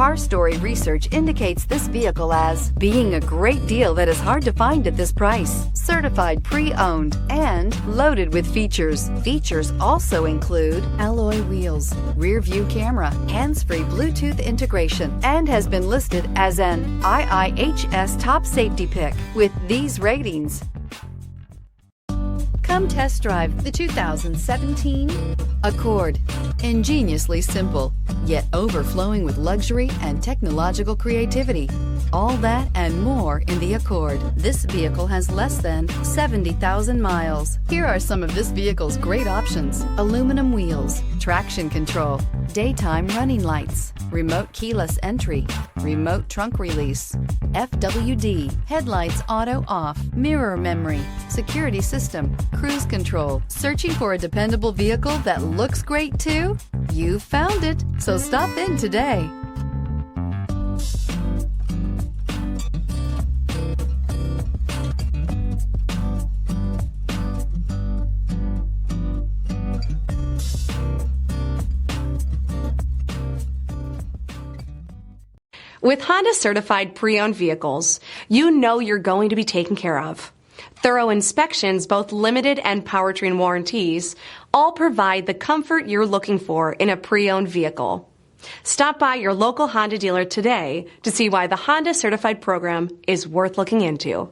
Car Story research indicates this vehicle as being a great deal that is hard to find at this price. Certified pre-owned and loaded with features. Features also include alloy wheels, rear view camera, hands-free Bluetooth integration, and has been listed as an IIHS top safety pick with these ratings. Come test drive the 2017 Accord. Ingeniously simple, yet overflowing with luxury and technological creativity. All that and more in the Accord. This vehicle has less than 70,000 miles. Here are some of this vehicle's great options: aluminum wheels, traction control, daytime running lights, remote keyless entry, remote trunk release, FWD, headlights auto off, mirror memory, security system, cruise control. Searching for a dependable vehicle that looks great too? You found it, so stop in today. With Honda certified pre-owned vehicles, you know you're going to be taken care of. Thorough inspections, both limited and powertrain warranties, all provide the comfort you're looking for in a pre-owned vehicle. Stop by your local Honda dealer today to see why the Honda certified program is worth looking into.